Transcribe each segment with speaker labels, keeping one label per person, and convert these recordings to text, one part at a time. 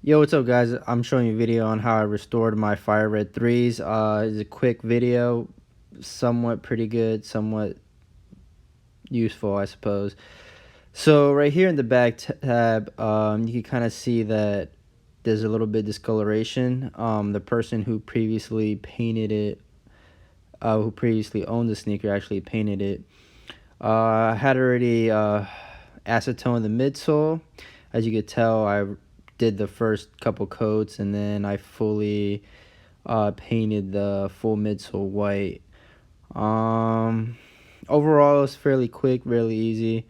Speaker 1: Yo, what's up, guys? I'm showing you a video on how I restored my fire red 3's. It's a quick video, somewhat pretty good, somewhat useful, I suppose. So right here in the back tab, you can kind of see that there's a little bit discoloration. The person who previously painted it, who previously owned the sneaker, actually painted it. I had already acetoned the midsole. As you could tell, I did the first couple coats, and then I fully painted the full midsole white. Overall, it was fairly quick, really easy.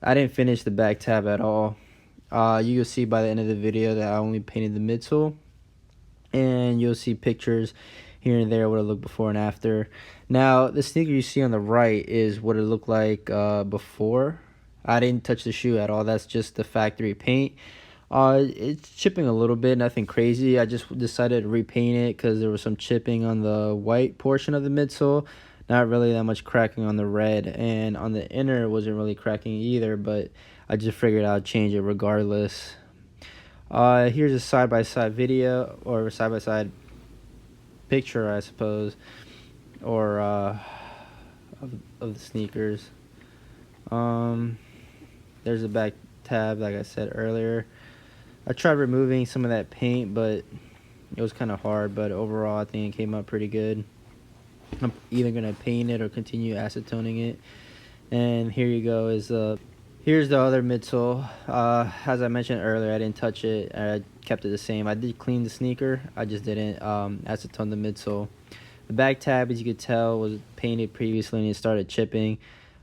Speaker 1: I didn't finish the back tab at all. You'll see by the end of the video that I only painted the midsole, and you'll see pictures here and there what it looked before and after. Now, the sneaker you see on the right is what it looked like before. I didn't touch the shoe at all. That's just the factory paint. It's chipping a little bit, nothing crazy. I just decided to repaint it because there was some chipping on the white portion of the midsole. Not really that much cracking on the red, and on the inner it wasn't really cracking either, but I just figured I'd change it regardless. Here's a side-by-side video, or side-by-side picture, I suppose, or of the sneakers. There's a back tab, like I said earlier. I tried removing some of that paint, but it was kind of hard. But overall, I think it came out pretty good. I'm either gonna paint it or continue acetoning it. And here you go. Here's the other midsole. As I mentioned earlier, I didn't touch it. I kept it the same. I did clean the sneaker. I just didn't acetone the midsole. The back tab, as you could tell, was painted previously and it started chipping.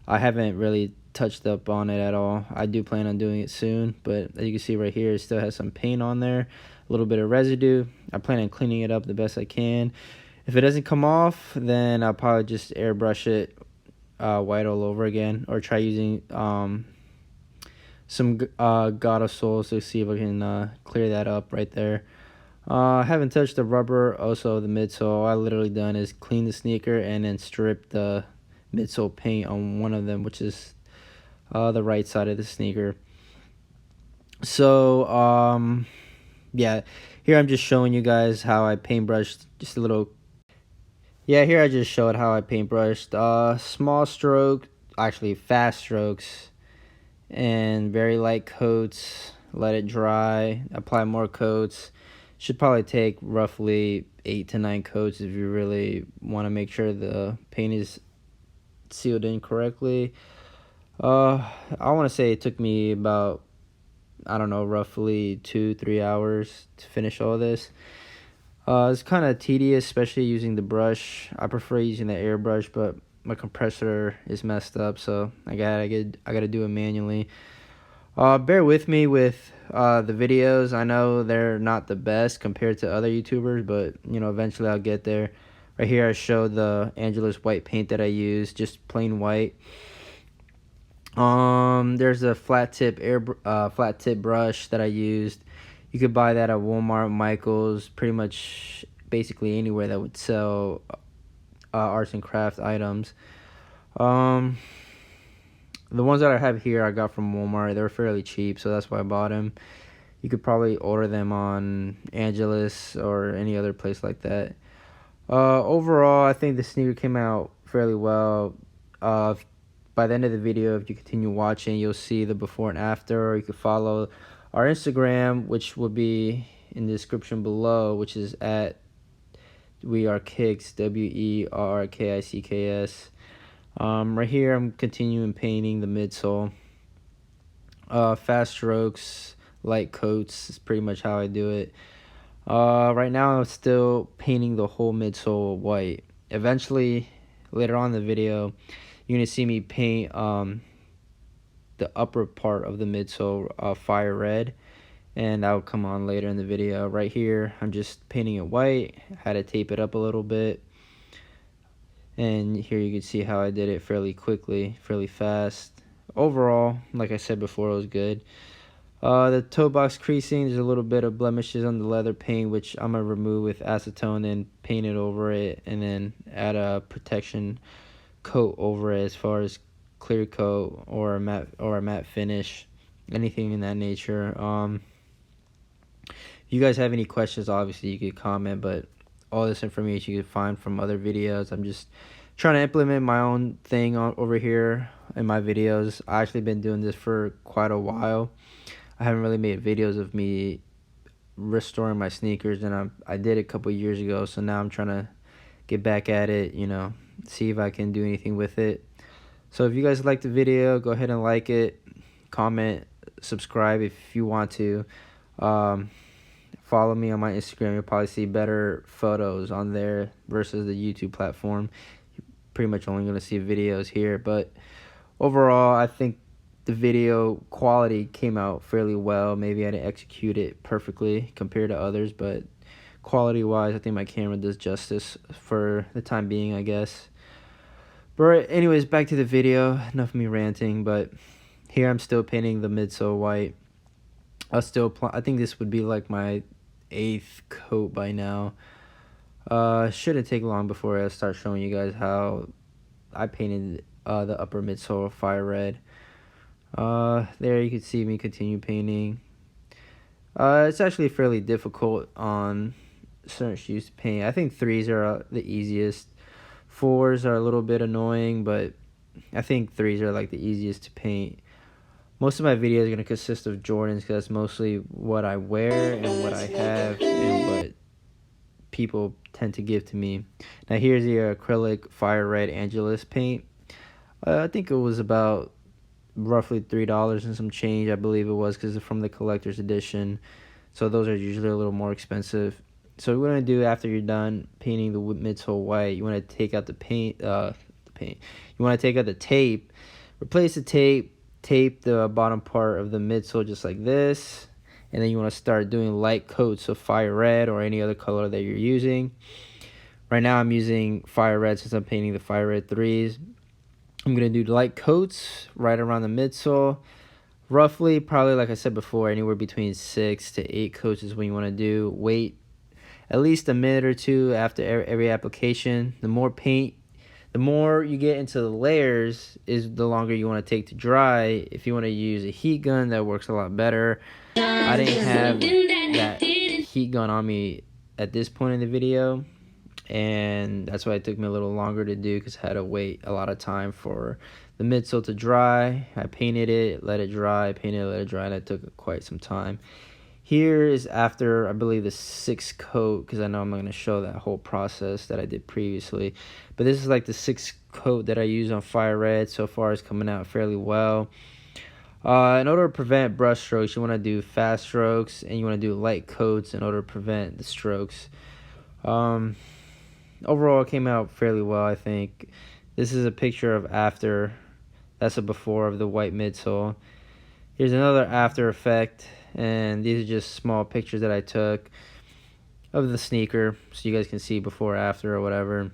Speaker 1: I haven't really touched up on it at all. I do plan on doing it soon, but as you can see right here, it still has some paint on there, a little bit of residue. I plan on cleaning it up the best I can. If it doesn't come off, then I'll probably just airbrush it white all over again, or try using some Gato soles to see if I can clear that up right there. I haven't touched the rubber, also the midsole. All I literally done is clean the sneaker and then strip the midsole paint on one of them, which is the right side of the sneaker. So yeah, here I'm just showing you guys how I paintbrushed. Just a little. Yeah, here I just showed how I paintbrushed. Small stroke, actually fast strokes, and very light coats. Let it dry, apply more coats. Should probably take roughly 8 to 9 coats if you really want to make sure the paint is sealed in correctly. I want to say it took me about, I don't know, roughly 2-3 hours to finish all this. It's kind of tedious, especially using the brush. I prefer using the airbrush, but my compressor is messed up, so I gotta do it manually. Bear with me with the videos. I know they're not the best compared to other YouTubers, but you know, eventually I'll get there. Right here I show the Angelus white paint that I use, just plain white. There's a flat tip brush that I used. You could buy that at Walmart, Michael's, pretty much basically anywhere that would sell arts and craft items. The ones that I have here I got from Walmart. They're fairly cheap, so that's why I bought them. You could probably order them on Angelus or any other place like that. Overall, I think the sneaker came out fairly well. By the end of the video, if you continue watching, you'll see the before and after, or you could follow our Instagram, which will be in the description below, which is at WeAreKicks, WeRRKICKS. Right here, I'm continuing painting the midsole. Fast strokes, light coats is pretty much how I do it. Right now, I'm still painting the whole midsole white. Eventually, later on in the video, you're gonna see me paint the upper part of the midsole fire red, and that will come on later in the video. Right here, I'm just painting it white. I had to tape it up a little bit, and here you can see how I did it fairly quickly, fairly fast. Overall, like I said before, it was good. The toe box creasing, there's a little bit of blemishes on the leather paint, which I'm gonna remove with acetone and paint it over it, and then add a protection coat over it, as far as clear coat or a matte finish, anything in that nature. you guys have any questions, obviously you could comment, but all this information you can find from other videos. I'm just trying to implement my own thing over here in my videos. I actually been doing this for quite a while. I haven't really made videos of me restoring my sneakers, and I did it a couple years ago, so now I'm trying to get back at it, see if I can do anything with it. So if you guys like the video, go ahead and like it, comment, subscribe if you want to. Follow me on my Instagram. You'll probably see better photos on there versus the YouTube platform. You're pretty much only going to see videos here, but overall I think the video quality came out fairly well. Maybe I didn't execute it perfectly compared to others, but quality wise I think my camera does justice for the time being, I guess. But anyways, back to the video. Enough of me ranting, but here I'm still painting the midsole white. I think this would be like my 8th coat by now. Shouldn't take long before I start showing you guys how I painted the upper midsole fire red. There you can see me continue painting. It's actually fairly difficult on certain shoes to paint. I think 3's are the easiest. 4's are a little bit annoying, but I think 3's are like the easiest to paint. Most of my videos are going to consist of Jordans because that's mostly what I wear and what I have and what people tend to give to me. Now here's the acrylic fire red Angelus paint. I think it was about roughly $3 and some change, I believe it was, because it's from the collector's edition, so those are usually a little more expensive. So what we're going to do after you're done painting the midsole white, you want to take out you want to take out the tape, replace the tape the bottom part of the midsole just like this, and then you want to start doing light coats of fire red or any other color that you're using. Right now I'm using fire red since I'm painting the fire red 3's. I'm going to do light coats right around the midsole. Roughly, probably like I said before, anywhere between 6 to 8 coats is what you want to do. Wait at least a minute or two after every application. The more you get into the layers is the longer you want to take to dry. If you want to use a heat gun, that works a lot better. I didn't have that heat gun on me at this point in the video, and that's why it took me a little longer to do, because I had to wait a lot of time for the midsole to dry. I painted it, let it dry, painted it, let it dry, and it took quite some time. Here is after, I believe, the 6th coat, because I know I'm not going to show that whole process that I did previously. But this is like the 6th coat that I use on fire red. So far it's coming out fairly well. In order to prevent brush strokes, you want to do fast strokes, and you want to do light coats in order to prevent the strokes. Overall, it came out fairly well, I think. This is a picture of after. That's a before of the white midsole. Here's another after effect, and these are just small pictures that I took of the sneaker, so you guys can see before, after, or whatever.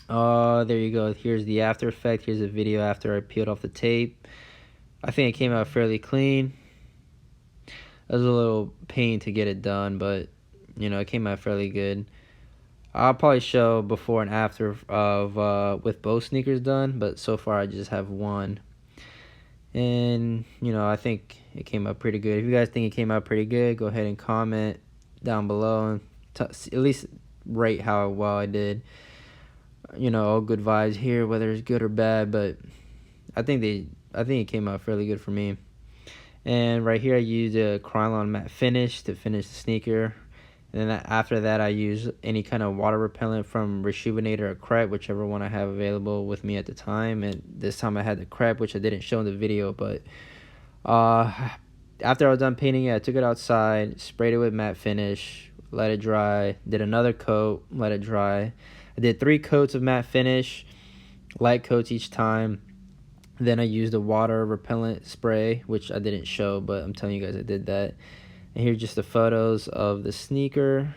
Speaker 1: There you go. Here's the after effect. Here's a video after I peeled off the tape. I think it came out fairly clean. It was a little pain to get it done, but it came out fairly good. I'll probably show before and after of with both sneakers done, but so far I just have one. And I think it came out pretty good. If you guys think it came out pretty good, go ahead and comment down below and at least rate how well I did. All good vibes here, whether it's good or bad, but I think it came out fairly good for me. And right here I used a Krylon matte finish to finish the sneaker. And then after that, I use any kind of water repellent from Rejuvenator or Crep, whichever one I have available with me at the time. And this time I had the Crep, which I didn't show in the video. But after I was done painting it, I took it outside, sprayed it with matte finish, let it dry, did another coat, let it dry. I did 3 coats of matte finish, light coats each time. Then I used a water repellent spray, which I didn't show, but I'm telling you guys I did that. And here's just the photos of the sneaker.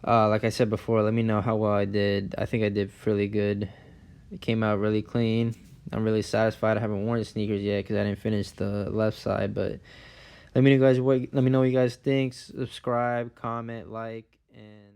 Speaker 1: Like I said before, let me know how well I did. I think I did fairly good. It came out really clean. I'm really satisfied. I haven't worn the sneakers yet because I didn't finish the left side. But let me know what you guys think. Subscribe, comment, like, and